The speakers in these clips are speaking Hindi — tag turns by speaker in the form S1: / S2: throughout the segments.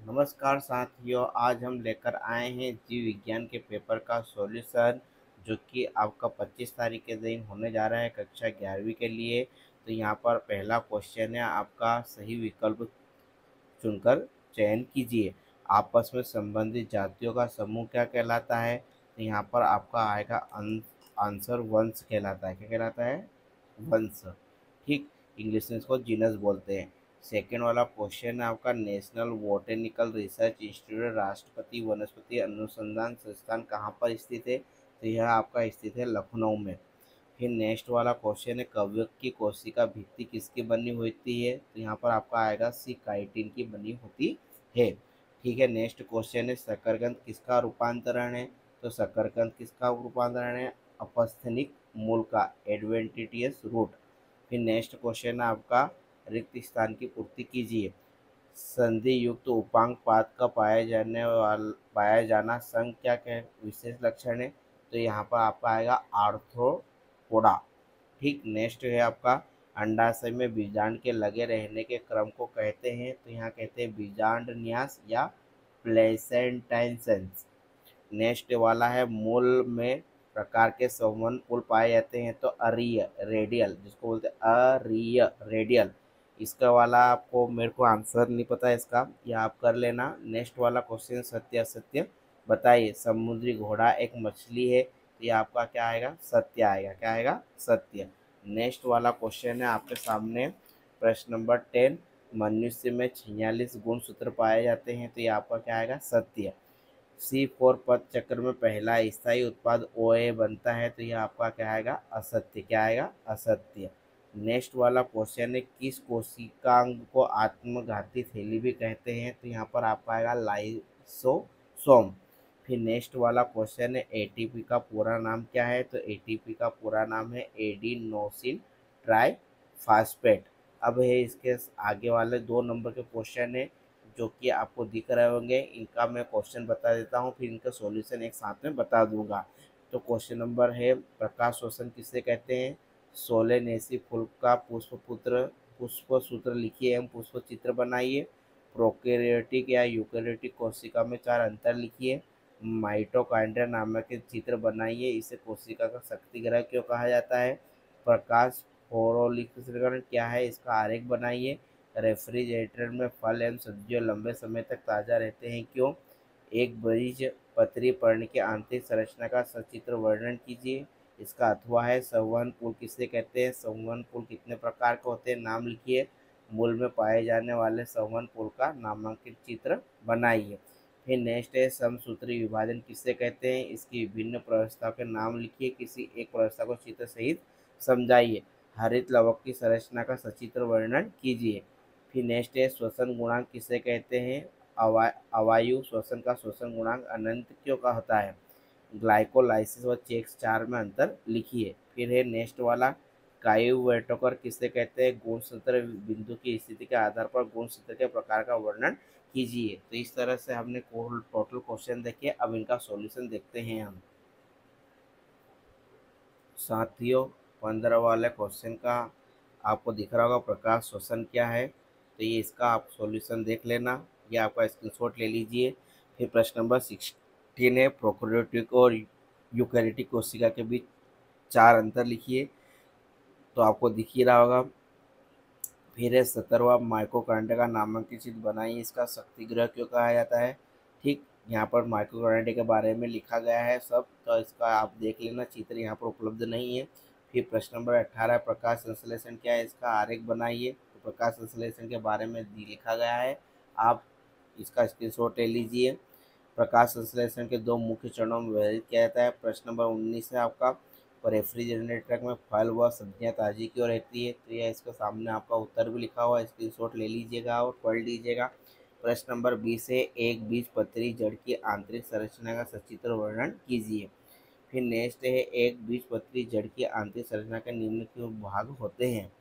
S1: नमस्कार साथियों, आज हम लेकर आए हैं जीव विज्ञान के पेपर का सॉल्यूशन जो कि आपका 25 तारीख के दिन होने जा रहा है कक्षा 11वीं के लिए। तो यहाँ पर पहला क्वेश्चन है, आपका सही विकल्प चुनकर चयन कीजिए। आपस में संबंधित जातियों का समूह क्या कहलाता है? तो यहाँ पर आपका आएगा आंसर वंश कहलाता है। क्या कहलाता है? वंश। ठीक, इंग्लिश में इसको जीनस बोलते हैं। सेकेंड वाला क्वेश्चन है आपका, नेशनल बोटेनिकल रिसर्च इंस्टीट्यूट राष्ट्रपति वनस्पति अनुसंधान संस्थान कहाँ पर स्थित है? तो यह आपका स्थित है लखनऊ में। फिर नेक्स्ट वाला क्वेश्चन है, कवक की कोशिका भित्ति किसकी बनी होती है? तो यहाँ पर आपका आएगा सी, काइटिन की बनी होती है। ठीक है, नेक्स्ट क्वेश्चन है, शकरकंद किसका रूपांतरण है? तो शकरकंद किसका रूपांतरण है? अपस्थेनिक मूल का, एडवेंटिटियस रूट। फिर नेक्स्ट क्वेश्चन है आपका, रिक्त स्थान की पूर्ति कीजिए। संधि युक्त उपांग पाद का पाया जाना संघ क्या क्या विशेष लक्षण है? तो यहाँ पर आपका आएगा आर्थ्रोपोडा। ठीक, नेक्स्ट है आपका, अंडाशय में बीजांड के लगे रहने के क्रम को कहते हैं? तो यहाँ कहते हैं बीजांड न्यास या प्लेसेंटाइसेंस। नेक्स्ट वाला है, मूल में प्रकार के संवहन पुल पाए जाते हैं? तो अरीय रेडियल, जिसको बोलते हैं अरीय रेडियल। इसका वाला आपको, मेरे को आंसर नहीं पता इसका, यह आप कर लेना। नेक्स्ट वाला क्वेश्चन, सत्य असत्य बताइए। समुद्री घोड़ा एक मछली है, तो ये आपका क्या आएगा? सत्य आएगा। क्या आएगा? सत्य। नेक्स्ट वाला क्वेश्चन है आपके सामने, प्रश्न नंबर 10, मनुष्य में 46 गुण सूत्र पाए जाते हैं? तो ये आपका क्या आएगा? सत्य। C4 पद चक्र में पहला स्थायी उत्पाद OA बनता है? तो यह आपका क्या आएगा? असत्य। क्या आएगा? असत्य। नेक्स्ट वाला क्वेश्चन है, किस कोशिकांग को आत्मघाती थैली भी कहते हैं? तो यहाँ पर आपका आएगा लाइसोसोम। फिर नेक्स्ट वाला क्वेश्चन है, ATP का पूरा नाम क्या है? तो ATP का पूरा नाम है एडिनोसिन ट्राइफॉस्फेट। अब है इसके आगे वाले 2 नंबर के क्वेश्चन है जो कि आपको दिख रहे होंगे, इनका मैं क्वेश्चन बता देता हूँ, फिर इनका सॉल्यूशन एक साथ में बता दूंगा। तो क्वेश्चन नंबर है, प्रकाश श्वसन किसे कहते हैं? सोलेनेसी फूल का पुष्प सूत्र लिखिए एवं पुष्प चित्र बनाइए। प्रोकैरियोटिक या यूकेरियोटिक कोशिका में 4 अंतर लिखिए। माइटोकॉन्ड्रिया नामक के चित्र बनाइए। इसे कोशिका का शक्ति ग्रह क्यों कहा जाता है? प्रकाश फोटोलिस्करण क्या है, इसका आरेख बनाइए। रेफ्रिजरेटर में फल एवं सब्जियां लंबे समय तक ताज़ा रहते हैं क्यों? एक बीज पत्री पर्ण की आंतरिक संरचना का सचित्र वर्णन कीजिए। इसका अथवा है। संवहन पुल किसे कहते हैं? संवहन पुल कितने प्रकार के होते हैं, नाम लिखिए। मूल में पाए जाने वाले संवहन पुल का नामांकित चित्र बनाइए। फिर नेक्स्ट है, समसूत्री विभाजन किसे कहते हैं? इसकी विभिन्न प्रवस्थाओं के नाम लिखिए। किसी एक प्रवस्था को चित्र सहित समझाइए। हरित लवक की संरचना का सचित्र वर्णन कीजिए। फिर नेक्स्ट है, श्वसन गुणांक किसे कहते हैं? अवायु श्वसन का श्वसन गुणांक अनंत क्यों का होता है? ग्लाइकोलाइसिस व चेक्स 4 में अंतर लिखिए। फिर है नेक्स्ट वाला, काइवेटोकर किसे कहते हैं? गुणसूत्र बिंदु की स्थिति के आधार पर गुणसूत्र के प्रकार का वर्णन कीजिए। तो इस तरह से हमने टोटल क्वेश्चन देखे, अब इनका सॉल्यूशन देखते हैं हम। साथियों, 15 वाले क्वेश्चन का आपको दिख रहा होगा, प्रकाश श्वसन क्या है? तो ये इसका आप सॉल्यूशन देख लेना, ये आपका स्क्रीनशॉट ले लीजिए। फिर प्रश्न नंबर 16 है, प्रोकैरियोटिक और यूकेरियोटिक कोशिका के बीच 4 अंतर लिखिए। तो आपको दिख ही रहा होगा। फिर है 17वां, माइटोकॉन्ड्रिया का नामांकित चित्र बनाइए। इसका शक्ति ग्रह क्यों कहा जाता है? ठीक, यहाँ पर माइटोकॉन्ड्रिया के बारे में लिखा गया है सब, तो इसका आप देख लेना, चित्र यहाँ पर उपलब्ध नहीं है। फिर प्रश्न नंबर 18, प्रकाश संश्लेषण क्या है? इसका आरेख बनाइए। तो प्रकाश संश्लेषण के बारे में लिखा गया है, आप इसका स्क्रीनशॉट ले लीजिए। प्रकाश संश्लेषण के 2 मुख्य चरणों में विभाजित किया जाता है। प्रश्न नंबर 19 है आपका, रेफ्रिजरेटर में फल व सब्जियां ताज़ी क्यों रहती है? तो यह इसके सामने आपका उत्तर भी लिखा हुआ है, स्क्रीनशॉट ले लीजिएगा और पढ़ लीजिएगा। प्रश्न नंबर 20 है, एक बीजपत्री जड़ की आंतरिक संरचना का सचित्र वर्णन कीजिए। फिर नेक्स्ट है, एक बीजपत्री जड़ की आंतरिक संरचना के निम्नलिखित भाग होते हैं।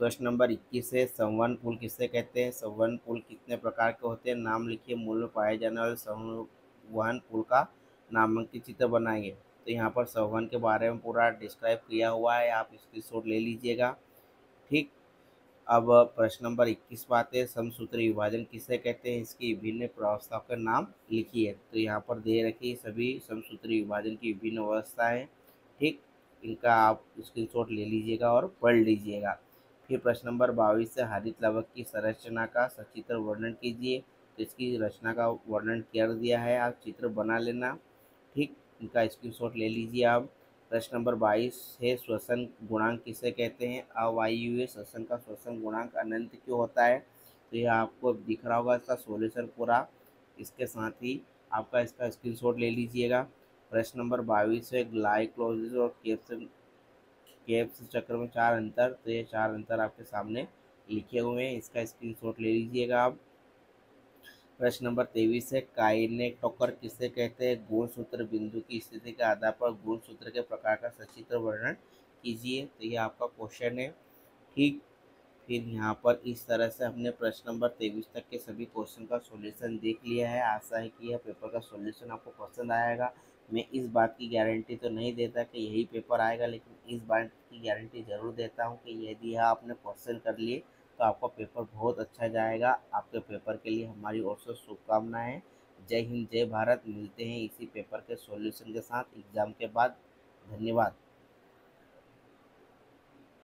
S1: प्रश्न नंबर 21 है, संवहन पुल किसे कहते हैं? संवहन पुल कितने प्रकार के होते हैं, नाम लिखिए। मूल में पाए जाने वाले संवहन पुल का नामांकित चित्र बनाइए। तो यहाँ पर संवहन के बारे में पूरा डिस्क्राइब किया हुआ है, आप स्क्रीनशॉट ले लीजिएगा। ठीक, अब प्रश्न नंबर 21 पर आते हैं, समसूत्री विभाजन किसे कहते हैं, इसकी विभिन्न व्यवस्थाओं के नाम लिखिए। तो यहाँ पर दे रखी सभी समसूत्री विभाजन की विभिन्न व्यवस्थाएं, ठीक, इनका आप स्क्रीनशॉट ले लीजिएगा और पढ़ लीजिएगा। फिर प्रश्न नंबर 22 से हरित लवक की संरचना का सचित्र वर्णन कीजिए। तो इसकी रचना का वर्णन कर दिया है, आप चित्र बना लेना, ठीक, इनका स्क्रीनशॉट ले लीजिए आप। प्रश्न नंबर 22 है, श्वसन गुणांक किसे कहते हैं, अवायवीय श्वसन का श्वसन गुणांक अनंत क्यों होता है। तो यह आपको दिख रहा होगा इसका सॉल्यूशन पूरा, इसके साथ ही आपका इसका स्क्रीनशॉट ले लीजिएगा। प्रश्न नंबर 22 है, ग्लाइकोलाइसिस और केप्स चक्र में चार अंतर, तो ये चार अंतर आपके सामने लिखे हुए हैं, इसका स्क्रीनशॉट ले लीजिएगा आप। प्रश्न नंबर 23 है, काइनेटोकर किसे कहते हैं, गुणसूत्र बिंदु की स्थिति के आधार पर गुणसूत्र के प्रकार का सचित्र वर्णन कीजिए। तो ये आपका क्वेश्चन है, ठीक। फिर यहाँ पर इस तरह से हमने प्रश्न नंबर 23 तक के सभी क्वेश्चन का सॉल्यूशन देख लिया है। आशा है कि यह पेपर का सॉल्यूशन आपको पसंद आएगा। मैं इस बात की गारंटी तो नहीं देता कि यही पेपर आएगा, लेकिन इस बात की गारंटी ज़रूर देता हूँ कि यदि यह आपने क्वेश्चन कर लिए तो आपका पेपर बहुत अच्छा जाएगा। आपके पेपर के लिए हमारी ओर से शुभकामनाएँ। जय हिंद, जय भारत। मिलते हैं इसी पेपर के सॉल्यूशन के साथ एग्ज़ाम के बाद। धन्यवाद।